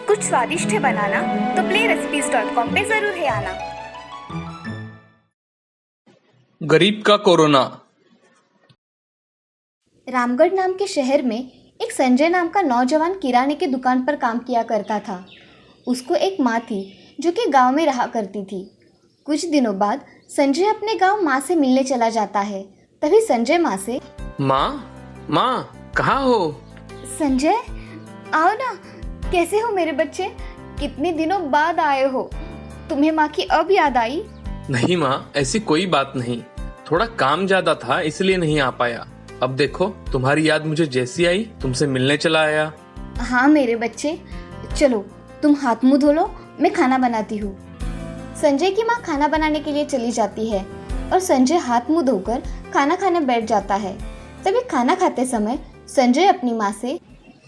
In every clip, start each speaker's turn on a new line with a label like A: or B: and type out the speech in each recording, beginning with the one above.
A: कुछ स्वादिष्ट है बनाना तो playrecipes.com पे जरूर है आना।
B: गरीब का कोरोना।
C: रामगढ़ नाम के शहर में एक संजय नाम का नौजवान किराने की दुकान पर काम किया करता था। उसको एक माँ थी जो कि गांव में रहा करती थी। कुछ दिनों बाद संजय अपने गांव माँ से मिलने चला जाता है। तभी संजय माँ से,
B: माँ कहाँ हो?
C: संजय आओ ना, कैसे हो मेरे बच्चे? कितने दिनों बाद आए हो। तुम्हें माँ की अब याद आई?
B: नहीं माँ, ऐसी कोई बात नहीं, थोड़ा काम ज्यादा था इसलिए नहीं आ पाया। अब देखो तुम्हारी याद मुझे जैसी आई तुमसे मिलने चला आया।
C: हाँ मेरे बच्चे, चलो तुम हाथ मुंह धो लो, मैं खाना बनाती हूँ। संजय की माँ खाना बनाने के लिए चली जाती है और संजय हाथ मुंह धोकर खाना खाने बैठ जाता है। तभी खाना खाते समय संजय अपनी माँ से,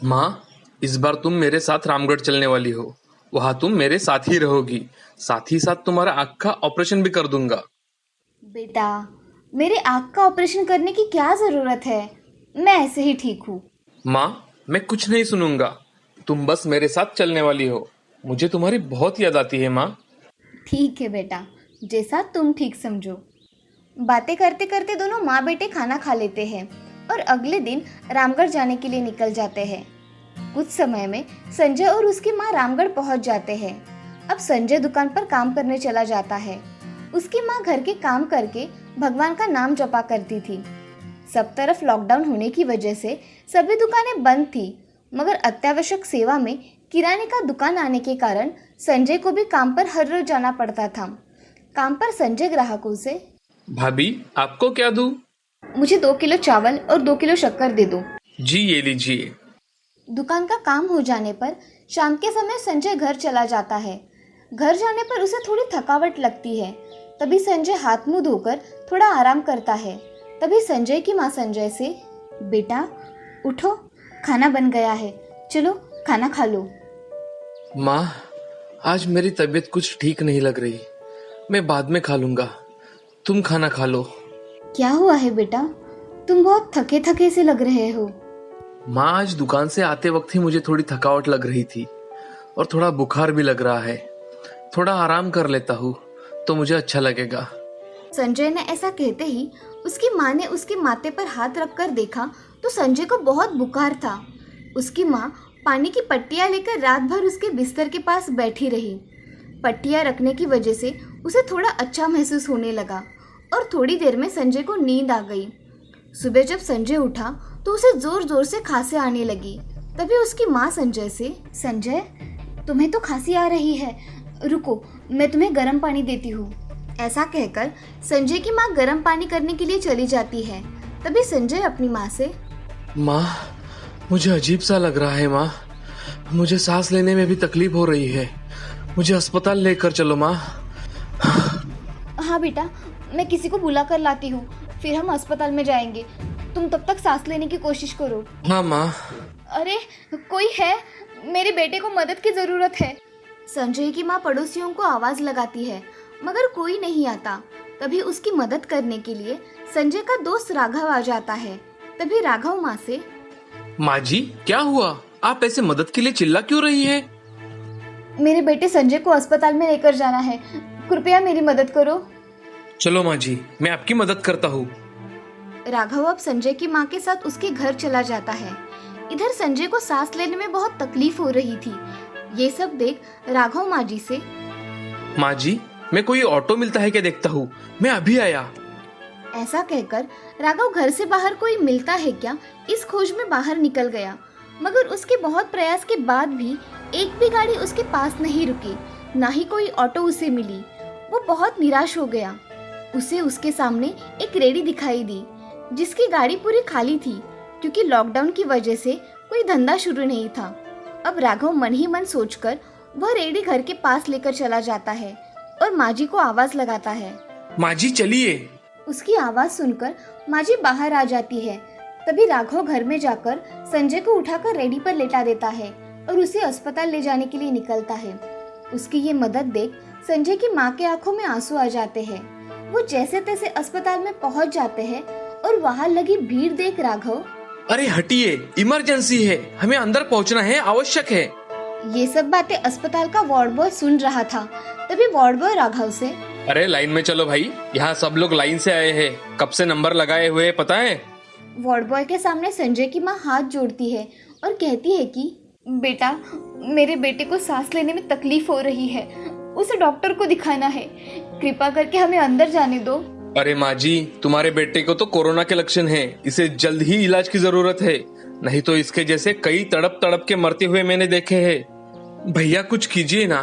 B: माँ इस बार तुम मेरे साथ रामगढ़ चलने वाली हो, वहाँ तुम मेरे साथ ही रहोगी, साथ ही साथ तुम्हारा आँख का ऑपरेशन भी कर दूंगा।
C: बेटा मेरे आँख का ऑपरेशन करने की क्या ज़रूरत है, मैं ऐसे ही ठीक हूँ।
B: माँ मैं कुछ नहीं सुनूंगा, तुम बस मेरे साथ चलने वाली हो, मुझे तुम्हारी बहुत याद आती है माँ।
C: ठीक है बेटा, जैसा तुम ठीक समझो। बातें करते करते दोनों माँ बेटे खाना खा लेते हैं और अगले दिन रामगढ़ जाने के लिए निकल जाते हैं। कुछ समय में संजय और उसकी माँ रामगढ़ पहुंच जाते हैं। अब संजय दुकान पर काम करने चला जाता है। उसकी माँ घर के काम करके भगवान का नाम जपा करती थी। सब तरफ लॉकडाउन होने की वजह से सभी दुकानें बंद थी, मगर अत्यावश्यक सेवा में किराने का दुकान आने के कारण संजय को भी काम पर हर रोज जाना पड़ता था। काम पर संजय ग्राहकों से,
B: भाभी आपको क्या दूँ?
C: मुझे 2 किलो चावल और 2 किलो शक्कर दे दो।
B: जी ये लीजिए।
C: दुकान का काम हो जाने पर शाम के समय संजय घर चला जाता है। घर जाने पर उसे थोड़ी थकावट लगती है। तभी संजय हाथ मुंह धोकर थोड़ा आराम करता है। तभी संजय की माँ संजय से, बेटा उठो, खाना बन गया है, चलो खाना खा लो।
B: माँ आज मेरी तबीयत कुछ ठीक नहीं लग रही, मैं बाद में खा लूंगा, तुम खाना खा लो।
C: क्या हुआ है बेटा, तुम बहुत थके थके से लग रहे हो।
B: माँ आज दुकान से आते वक्त ही मुझे थोड़ी थकावट लग रही थी और थोड़ा बुखार भी लग रहा है, थोड़ा आराम कर लेता हूँ तो मुझे अच्छा लगेगा।
C: संजय ने ऐसा कहते ही उसकी माँ ने उसके माथे पर हाथ रखकर देखा तो संजय को बहुत बुखार था। उसकी माँ पानी की पट्टियाँ लेकर रात भर उसके बिस्तर के पास बैठी रही। पट्टियाँ रखने की वजह से उसे थोड़ा अच्छा महसूस होने लगा और थोड़ी देर में संजय को नींद आ गई। सुबह जब संजय उठा तो उसे जोर जोर से खांसी आने लगी। तभी उसकी माँ संजय से, संजय तुम्हें तो खांसी आ रही है, रुको मैं तुम्हें गर्म पानी देती हूँ। ऐसा कहकर संजय की माँ गर्म पानी करने के लिए चली जाती है। तभी संजय अपनी माँ से,
B: माँ मुझे अजीब सा लग रहा है माँ, मुझे सांस लेने में भी तकलीफ हो रही है, मुझे अस्पताल लेकर चलो माँ।
C: हाँ बेटा, मैं किसी को बुला कर लाती हूँ, फिर हम अस्पताल में जाएंगे। तुम तब तक सांस लेने की कोशिश करो।
B: हाँ माँ।
C: अरे कोई है, मेरे बेटे को मदद की जरूरत है। संजय की माँ पड़ोसियों को आवाज लगाती है मगर कोई नहीं आता। तभी उसकी मदद करने के लिए संजय का दोस्त राघव आ जाता है। तभी राघव माँ से,
B: माँ जी क्या हुआ, आप ऐसे मदद के लिए चिल्ला क्यों रही है?
C: मेरे बेटे संजय को अस्पताल में लेकर जाना है, कृपया मेरी मदद करो।
B: चलो माँ जी मैं आपकी मदद करता हूँ।
C: राघव अब संजय की माँ के साथ उसके घर चला जाता है। इधर संजय को सांस लेने में बहुत तकलीफ हो रही थी। ये सब देख राघव माँ जी से,
B: माँ जी मैं कोई ऑटो मिलता है क्या देखता हूँ, मैं अभी आया।
C: ऐसा कहकर राघव घर से बाहर कोई मिलता है क्या इस खोज में बाहर निकल गया। मगर उसके बहुत प्रयास के बाद भी एक भी गाड़ी उसके पास नहीं रुकी, ना ही कोई ऑटो उसे मिली। वो बहुत निराश हो गया। उसे उसके सामने एक रेडी दिखाई दी जिसकी गाड़ी पूरी खाली थी, क्योंकि लॉकडाउन की वजह से कोई धंधा शुरू नहीं था। अब राघव मन ही मन सोचकर वह रेडी घर के पास लेकर चला जाता है और माँ जी को आवाज लगाता है,
B: माँ जी चलिए।
C: उसकी आवाज सुनकर माँ जी बाहर आ जाती है। तभी राघव घर में जाकर संजय को उठाकर रेडी पर लेटा देता है और उसे अस्पताल ले जाने के लिए निकलता है। उसकी ये मदद देख संजय की माँ के आंखों में आंसू आ जाते हैं। वो जैसे तैसे अस्पताल में पहुंच जाते हैं और वहाँ लगी भीड़ देख राघव,
B: अरे हटिए, इमरजेंसी है, हमें अंदर पहुंचना है, आवश्यक है।
C: ये सब बातें अस्पताल का वार्ड बॉय सुन रहा था। तभी वार्ड बॉय राघव से,
B: अरे लाइन में चलो भाई, यहाँ सब लोग लाइन से आए हैं, कब से नंबर लगाए हुए पता है।
C: वार्ड बॉय के सामने संजय की माँ हाथ जोड़ती है और कहती है कि बेटा, मेरे बेटे को सांस लेने में तकलीफ हो रही है, उसे डॉक्टर को दिखाना है, कृपा करके हमें अंदर जाने दो।
B: अरे माँ जी, तुम्हारे बेटे को तो कोरोना के लक्षण हैं, इसे जल्द ही इलाज की जरूरत है, नहीं तो इसके जैसे कई तड़प तड़प के मरते हुए मैंने देखे हैं। भैया कुछ कीजिए ना,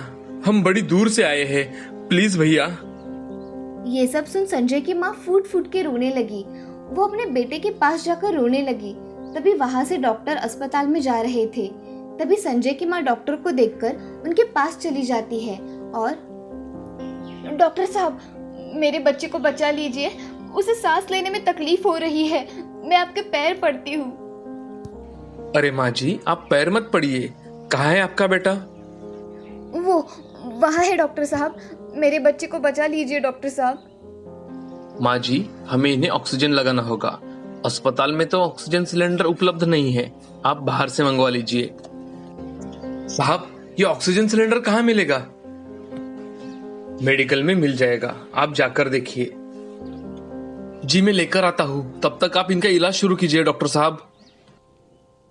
B: हम बड़ी दूर से आए हैं, प्लीज भैया।
C: ये सब सुन संजय की माँ फूट फूट के रोने लगी। वो अपने बेटे के पास जाकर रोने लगी। तभी वहाँ से डॉक्टर अस्पताल में जा रहे थे। तभी संजय की माँ डॉक्टर को देखकर उनके पास चली जाती है और, डॉक्टर साहब, मेरे बच्चे को बचा लीजिए, उसे सांस लेने में तकलीफ हो रही है, मैं आपके पैर पड़ती हूँ।
B: अरे माँ जी, आप पैर मत पड़िए, कहाँ है आपका बेटा?
C: वो वहाँ है डॉक्टर साहब, मेरे बच्चे को बचा लीजिए डॉक्टर साहब।
B: माँ जी, हमें इन्हें ऑक्सीजन लगाना होगा, अस्पताल में तो ऑक्सीजन सिलेंडर उपलब्ध नहीं है, आप बाहर से मंगवा लीजिए। साहब, ये ऑक्सीजन सिलेंडर कहाँ मिलेगा? मेडिकल में मिल जाएगा, आप जाकर देखिए। जी मैं लेकर आता हूँ, तब तक आप इनका इलाज शुरू कीजिए डॉक्टर साहब।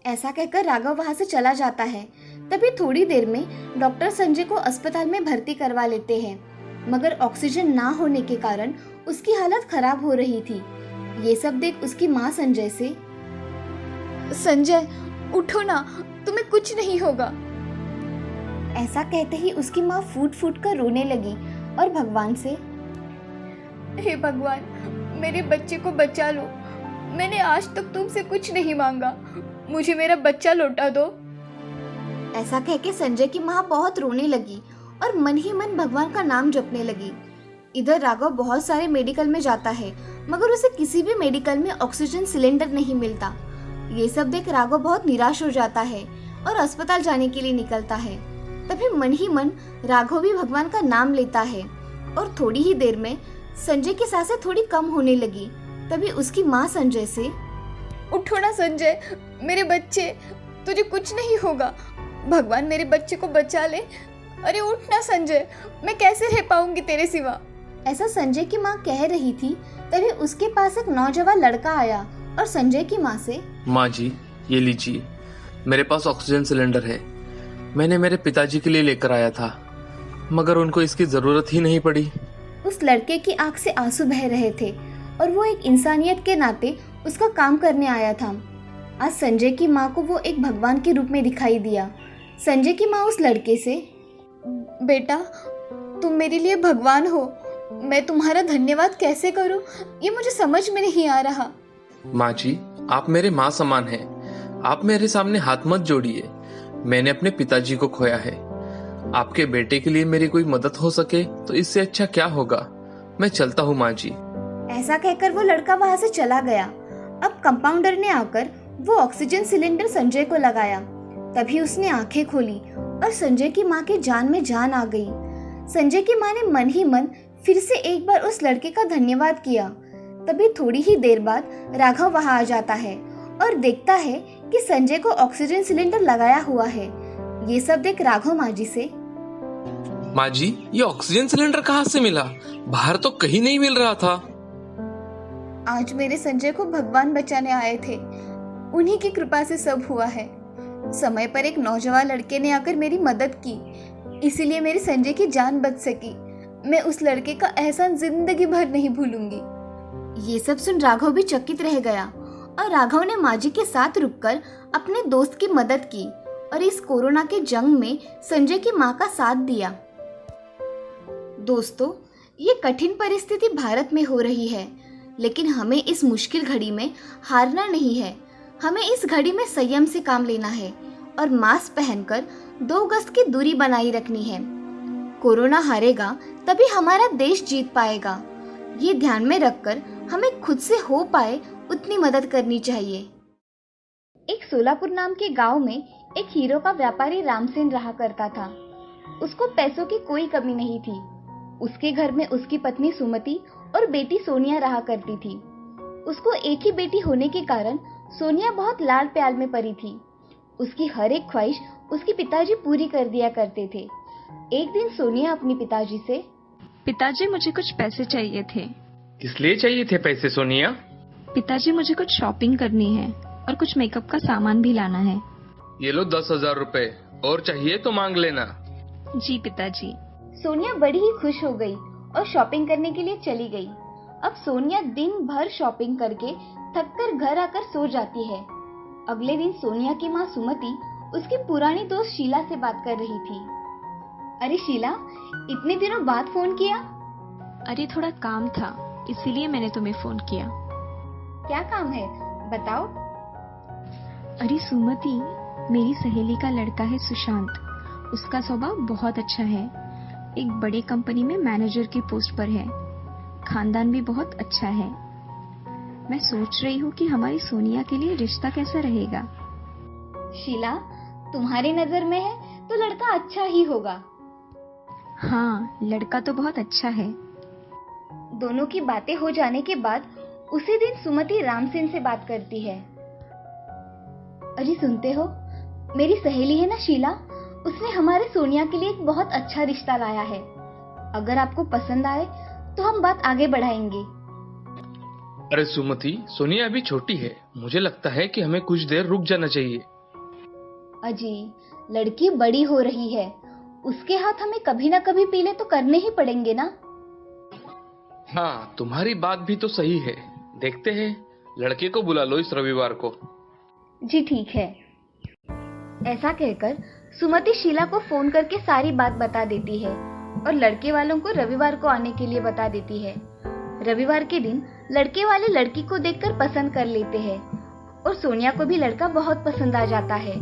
C: ऐसा कहकर राघव वहां से चला जाता है। तभी थोड़ी देर में डॉक्टर संजय को अस्पताल में भर्ती करवा लेते हैं, मगर ऑक्सीजन ना होने के कारण उसकी हालत खराब हो रही थी। ये सब देख उसकी माँ संजय से, संजय उठो ना, तुम्हें कुछ नहीं होगा। ऐसा कहते ही उसकी माँ फूट फूट कर रोने लगी और भगवान से, हे भगवान, मेरे बच्चे को बचा लो, मैंने आज तक तुमसे कुछ नहीं मांगा, मुझे मेरा बच्चा लौटा दो। ऐसा कह के संजय की माँ बहुत रोने लगी और मन ही मन भगवान का नाम जपने लगी। इधर राघव बहुत सारे मेडिकल में जाता है, मगर उसे किसी भी मेडिकल में ऑक्सीजन सिलेंडर नहीं मिलता। ये सब देख राघव बहुत निराश हो जाता है और अस्पताल जाने के लिए निकलता है। तभी मन ही मन राघव भी भगवान का नाम लेता है और थोड़ी ही देर में संजय की सांसें थोड़ी कम होने लगी। तभी उसकी माँ संजय से, उठो ना संजय, मेरे बच्चे, तुझे कुछ नहीं होगा, भगवान मेरे बच्चे को बचा ले। अरे उठ ना संजय, मैं कैसे रह पाऊंगी तेरे सिवा। ऐसा संजय की माँ कह रही थी। तभी उसके पास एक नौजवान लड़का आया और संजय की माँ से, माँ
B: जी ये लीजिए, मेरे पास ऑक्सीजन सिलेंडर है, मैंने मेरे पिताजी के लिए लेकर आया था, मगर उनको इसकी जरूरत ही नहीं पड़ी।
C: उस लड़के की आंख से आंसू बह रहे थे और वो एक इंसानियत के नाते उसका काम करने आया था। आज संजय की माँ को वो एक भगवान के रूप में दिखाई दिया। संजय की माँ उस लड़के से, बेटा तुम मेरे लिए भगवान हो, मैं तुम्हारा धन्यवाद कैसे करूं, ये मुझे समझ में नहीं आ रहा।
B: माँ जी, आप मेरे माँ समान हैं, आप मेरे सामने हाथ मत जोड़िए, मैंने अपने पिताजी को खोया है, आपके बेटे के लिए मेरी कोई मदद हो सके तो इससे अच्छा क्या होगा, मैं चलता हूँ माँ जी।
C: ऐसा कहकर वो लड़का वहाँ से चला गया। अब कंपाउंडर ने आकर वो ऑक्सीजन सिलेंडर संजय को लगाया। तभी उसने आंखें खोली और संजय की माँ के जान में जान आ गई। संजय की माँ ने मन ही मन फिर से एक बार उस लड़के का धन्यवाद किया। तभी थोड़ी ही देर बाद राघव वहाँ आ जाता है और देखता है कि संजय को ऑक्सीजन सिलेंडर लगाया हुआ है। ये सब देख राघव माँ जी से,
B: माँ जी ये ऑक्सीजन सिलेंडर कहाँ से मिला, बाहर तो कहीं नहीं मिल रहा था।
C: आज मेरे संजय को भगवान बचाने आए थे, उन्हीं की कृपा से सब हुआ है। समय पर एक नौजवान लड़के ने आकर मेरी मदद की, इसीलिए मेरे संजय की जान बच सकी। मैं उस लड़के का एहसान जिंदगी भर नहीं भूलूंगी। ये सब सुन राघव भी चकित रह गया और राघव ने माँ जी के साथ रुककर अपने दोस्त की मदद की और इस कोरोना के जंग में संजय की माँ का साथ दिया। दोस्तों, ये कठिन परिस्थिति भारत में हो रही है, लेकिन हमें इस मुश्किल घड़ी में हारना नहीं है। हमें इस घड़ी में संयम से काम लेना है और मास्क पहनकर 2 गज की दूरी बनाई रखनी है। कोरोना हारेगा तभी हमारा देश जीत पाएगा। ये ध्यान में रखकर हमें खुद से हो पाए उतनी मदद करनी चाहिए। एक सोलापुर नाम के गांव में एक हीरो का व्यापारी रामसेन रहा करता था। उसको पैसों की कोई कमी नहीं थी। उसके घर में उसकी पत्नी सुमति और बेटी सोनिया रहा करती थी। उसको एक ही बेटी होने के कारण सोनिया बहुत लाड प्यार में पड़ी थी। उसकी हर एक ख्वाहिश उसके पिताजी पूरी कर दिया करते थे। एक दिन सोनिया अपने पिताजी से,
D: पिताजी मुझे कुछ पैसे चाहिए थे।
B: किस लिए चाहिए थे पैसे सोनिया?
D: पिताजी मुझे कुछ शॉपिंग करनी है और कुछ मेकअप का सामान भी लाना है।
B: ये लो 10,000 रुपए, और चाहिए तो मांग लेना।
D: जी पिताजी।
C: सोनिया बड़ी ही खुश हो गई और शॉपिंग करने के लिए चली गई। अब सोनिया दिन भर शॉपिंग करके थककर घर आकर सो जाती है। अगले दिन सोनिया की माँ सुमति उसकी पुरानी दोस्त शीला से बात कर रही थी। अरे शीला, इतने दिनों बाद फोन किया?
D: अरे थोड़ा काम था, इसीलिए मैंने तुम्हें फोन किया।
C: क्या काम है, बताओ।
D: अरे सुमति, मेरी सहेली का लड़का है सुशांत। उसका स्वभाव बहुत अच्छा है। एक बड़े कंपनी में मैनेजर की पोस्ट पर है। खानदान भी बहुत अच्छा है। मैं सोच रही हूँ कि हमारी सोनिया के लिए रिश्ता कैसा रहेगा।
C: शीला, तुम्हारी नजर में है तो लड़का अच्छा ही होगा।
D: हाँ, लड़का तो बहुत अच्छा है।
C: दोनों की बातें हो जाने के बाद उसी दिन सुमति रामसेन से बात करती है। अरे सुनते हो, मेरी सहेली है ना शीला, उसने हमारे सोनिया के लिए एक बहुत अच्छा रिश्ता लाया है। अगर आपको पसंद आए तो हम बात आगे बढ़ाएंगे।
B: अरे सुमति, सोनिया अभी छोटी है, मुझे लगता है कि हमें कुछ देर रुक जाना चाहिए।
C: अजी, लड़की बड़ी हो रही है, उसके हाथ हमें कभी ना कभी पीले तो करने ही पड़ेंगे ना।
B: हाँ, तुम्हारी बात भी तो सही है। देखते हैं, लड़के को बुला लो इस रविवार को।
C: जी ठीक है। ऐसा कहकर सुमति शीला को फोन करके सारी बात बता देती है और लड़के वालों को रविवार को आने के लिए बता देती है। रविवार के दिन लड़के वाले लड़की को देखकर पसंद कर लेते हैं और सोनिया को भी लड़का बहुत पसंद आ जाता है।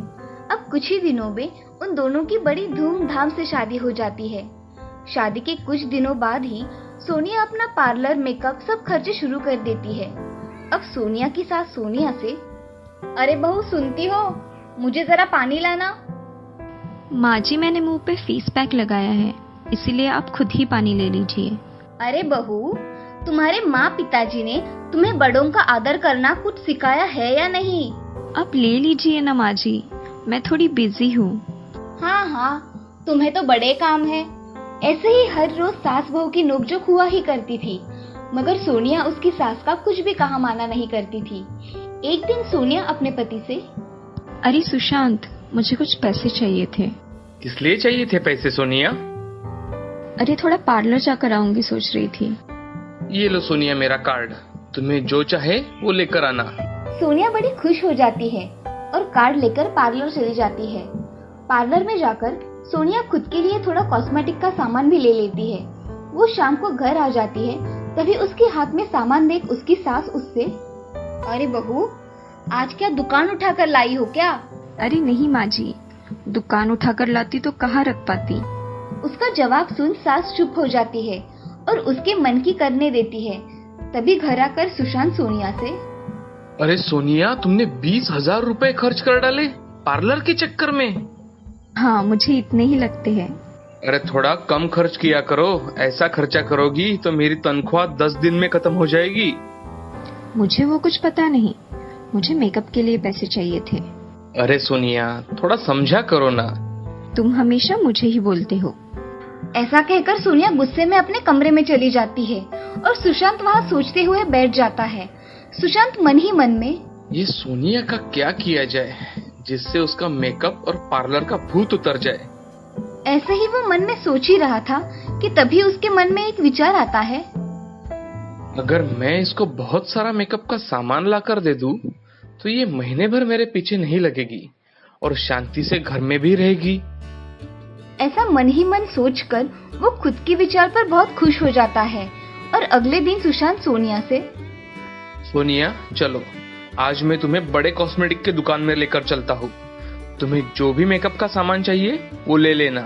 C: अब कुछ ही दिनों में उन दोनों की बड़ी धूमधाम से शादी हो जाती है। शादी के कुछ दिनों बाद ही सोनिया अपना पार्लर, मेकअप सब खर्चे शुरू कर देती है। अब सोनिया की सास सोनिया से, अरे बहू सुनती हो, मुझे जरा पानी लाना।
D: माँ जी, मैंने मुंह पे फेस पैक लगाया है, इसीलिए आप खुद ही पानी ले लीजिए।
C: अरे बहू, तुम्हारे माँ पिताजी ने तुम्हें बड़ों का आदर करना कुछ सिखाया है या नहीं?
D: आप ले लीजिए ना माँ जी, मैं थोड़ी बिजी हूँ।
C: हाँ हाँ, तुम्हें तो बड़े काम है। ऐसे ही हर रोज सास बहू की नोकझोंक हुआ ही करती थी, मगर सोनिया उसकी सास का कुछ भी कहा माना नहीं करती थी। एक दिन सोनिया अपने पति से,
D: अरे सुशांत, मुझे कुछ पैसे चाहिए थे।
B: किस लिए चाहिए थे पैसे सोनिया?
D: अरे थोड़ा पार्लर जाकर आऊंगी सोच रही थी।
B: ये लो सोनिया मेरा कार्ड, तुम्हें जो चाहे वो लेकर आना।
C: सोनिया बड़ी खुश हो जाती है और कार्ड लेकर पार्लर चली जाती है। पार्लर में जाकर सोनिया खुद के लिए थोड़ा कॉस्मेटिक का सामान भी ले लेती है। वो शाम को घर आ जाती है, तभी उसके हाथ में सामान देख उसकी सास उससे, अरे बहू, आज क्या दुकान उठाकर लाई हो क्या?
D: अरे नहीं माँ जी, दुकान उठाकर लाती तो कहाँ रख पाती।
C: उसका जवाब सुन सास चुप हो जाती है और उसके मन की करने देती है। तभी घर आकर सुशांत सोनिया से,
B: अरे सोनिया, तुमने 20,000 रुपए खर्च कर डाले पार्लर के चक्कर में।
D: हाँ, मुझे इतने ही लगते हैं।
B: अरे थोड़ा कम खर्च किया करो, ऐसा खर्चा करोगी तो मेरी तनख्वाह 10 दिन में खत्म हो जाएगी।
D: मुझे वो कुछ पता नहीं, मुझे मेकअप के लिए पैसे चाहिए थे।
B: अरे सोनिया, थोड़ा समझा करो ना।
D: तुम हमेशा मुझे ही बोलते हो।
C: ऐसा कहकर सोनिया गुस्से में अपने कमरे में चली जाती है और सुशांत वहाँ सोचते हुए बैठ जाता है। सुशांत मन ही मन में,
B: ये सोनिया का क्या किया जाए जिससे उसका मेकअप और पार्लर का भूत उतर जाए।
C: ऐसे ही वो मन में सोच ही रहा था कि तभी उसके मन में एक विचार आता है।
B: अगर मैं इसको बहुत सारा मेकअप का सामान ला कर दे दूं, तो ये महीने भर मेरे पीछे नहीं लगेगी और शांति से घर में भी रहेगी।
C: ऐसा मन ही मन सोचकर वो खुद के विचार पर बहुत खुश हो जाता है और अगले दिन सुशांत सोनिया से,
B: सोनिया चलो, आज मैं तुम्हें बड़े कॉस्मेटिक के दुकान में लेकर चलता हूँ। तुम्हें जो भी मेकअप का सामान चाहिए वो ले लेना।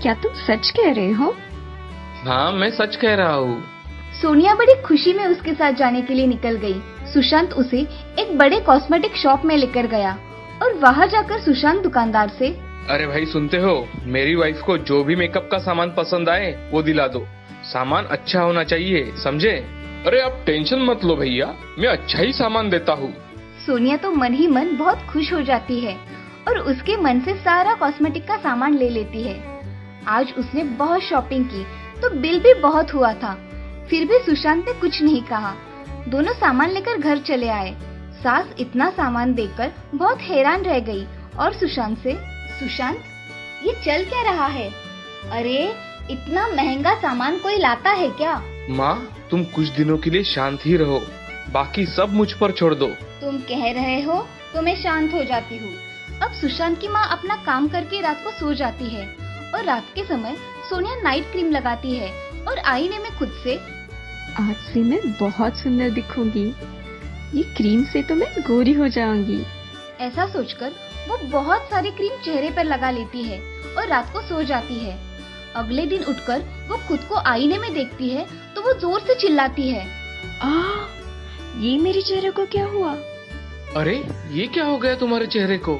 D: क्या तुम सच कह रहे हो?
B: हाँ, मैं सच कह रहा हूँ।
C: सोनिया बड़ी खुशी में उसके साथ जाने के लिए निकल गई। सुशांत उसे एक बड़े कॉस्मेटिक शॉप में लेकर गया और वहाँ जाकर सुशांत दुकानदार से,
B: अरे भाई सुनते हो, मेरी वाइफ को जो भी मेकअप का सामान पसंद आए वो दिला दो। सामान अच्छा होना चाहिए, समझे? अरे आप टेंशन मत लो भैया, मैं अच्छा ही सामान देता हूँ।
C: सोनिया तो मन ही मन बहुत खुश हो जाती है और उसके मन से सारा कॉस्मेटिक का सामान ले लेती है। आज उसने बहुत शॉपिंग की तो बिल भी बहुत हुआ था, फिर भी सुशांत ने कुछ नहीं कहा। दोनों सामान लेकर घर चले आए। सास इतना सामान देखकर बहुत हैरान रह गई और सुशांत से, सुशांत ये चल क्या रहा है? अरे इतना महंगा सामान कोई लाता है क्या?
B: माँ तुम कुछ दिनों के लिए शांत ही रहो, बाकी सब मुझ पर छोड़ दो।
C: तुम कह रहे हो तो मैं शांत हो जाती हूँ। अब सुशांत की माँ अपना काम करके रात को सो जाती है और रात के समय सोनिया नाइट क्रीम लगाती है और आईने में खुद से,
D: आज से मैं बहुत सुंदर दिखूंगी, ये क्रीम से तो मैं गोरी हो जाऊंगी।
C: ऐसा सोचकर वो बहुत सारी क्रीम चेहरे पर लगा लेती है और रात को सो जाती है। अगले दिन उठकर वो खुद को आईने में देखती है तो वो जोर से चिल्लाती है,
D: ये मेरे चेहरे को क्या हुआ?
B: अरे ये क्या हो गया तुम्हारे चेहरे को?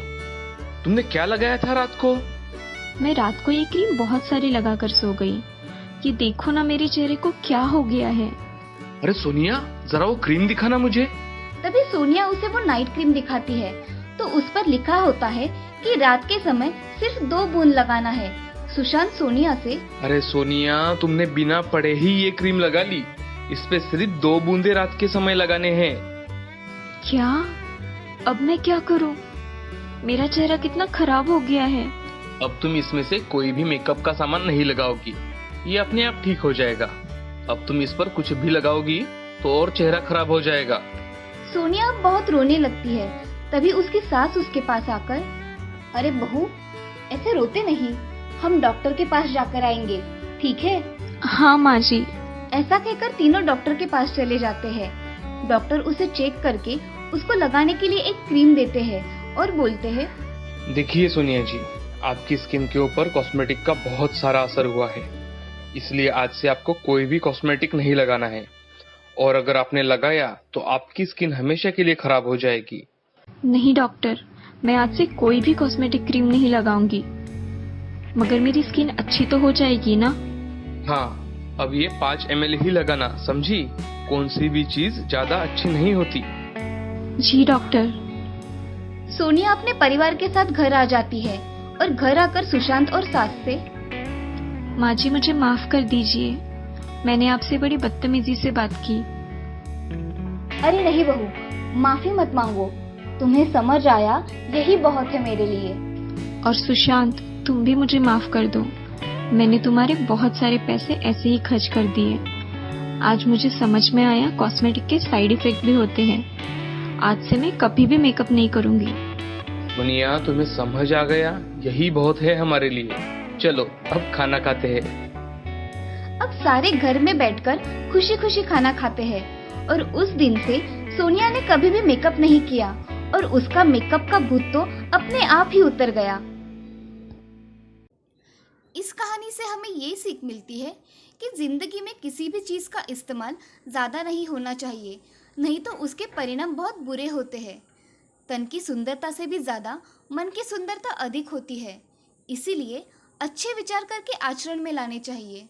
B: तुमने क्या लगाया था रात को?
D: मैं रात को ये क्रीम बहुत सारी लगाकर सो गई। ये देखो ना मेरे चेहरे को क्या हो गया है।
B: अरे सोनिया जरा वो क्रीम दिखाना मुझे।
C: तभी सोनिया उसे वो नाइट क्रीम दिखाती है तो उस पर लिखा होता है कि रात के समय सिर्फ 2 बूंद लगाना है। सुशांत सोनिया से,
B: अरे सोनिया तुमने बिना पढ़े ही ये क्रीम लगा ली, इस पे सिर्फ 2 बूंदे रात के समय लगाने हैं।
D: क्या? अब मैं क्या करूं? मेरा चेहरा कितना खराब हो गया है।
B: अब तुम इसमें से कोई भी मेकअप का सामान नहीं लगाओगी, ये अपने आप ठीक हो जाएगा। अब तुम इस पर कुछ भी लगाओगी तो और चेहरा खराब हो जाएगा।
C: सोनिया अब बहुत रोने लगती है। तभी उसकी सास उसके पास आकर, अरे बहू ऐसे रोते नहीं, हम डॉक्टर के पास जाकर आएंगे, ठीक है?
D: हाँ माँ जी।
C: ऐसा कहकर तीनों डॉक्टर के पास चले जाते हैं। डॉक्टर उसे चेक करके उसको लगाने के लिए एक क्रीम देते हैं और बोलते हैं,
B: देखिए सोनिया जी, आपकी स्किन के ऊपर कॉस्मेटिक का बहुत सारा असर हुआ है, इसलिए आज से आपको कोई भी कॉस्मेटिक नहीं लगाना है, और अगर आपने लगाया तो आपकी स्किन हमेशा के लिए खराब हो जाएगी।
D: नहीं डॉक्टर, मैं आज से कोई भी कॉस्मेटिक क्रीम नहीं लगाऊंगी, मगर मेरी स्किन अच्छी तो हो जाएगी ना?
B: हाँ, अब ये 5 ml ही लगाना, समझी? कौन सी भी चीज ज्यादा अच्छी नहीं होती।
D: जी डॉक्टर।
C: सोनिया अपने परिवार के साथ घर आ जाती है और घर आकर सुशांत और सास से,
D: माँ जी मुझे माफ कर दीजिए, मैंने आपसे बड़ी बदतमीजी से बात की।
C: अरे नहीं बहू, माफी मत मांगो, तुम्हें समझ आया यही बहुत है मेरे लिए।
D: और सुशांत तुम भी मुझे माफ कर दो, मैंने तुम्हारे बहुत सारे पैसे ऐसे ही खर्च कर दिए। आज मुझे समझ में आया कॉस्मेटिक के साइड इफेक्ट भी होते हैं। आज से मैं कभी भी मेकअप नहीं करूंगी।
B: सोनिया तुम्हें समझ आ गया, यही बहुत है हमारे लिए। चलो अब खाना खाते हैं।
C: अब सारे घर में बैठकर खुशी खुशी खाना खाते हैं और उस दिन से सोनिया ने कभी भी मेकअप नहीं किया और उसका मेकअप का भूत तो अपने आप ही उतर गया। इस कहानी से हमें ये सीख मिलती है कि जिंदगी में किसी भी चीज़ का इस्तेमाल ज़्यादा नहीं होना चाहिए, नहीं तो उसके परिणाम बहुत बुरे होते हैं। तन की सुंदरता से भी ज़्यादा मन की सुंदरता अधिक होती है, इसीलिए अच्छे विचार करके आचरण में लाने चाहिए।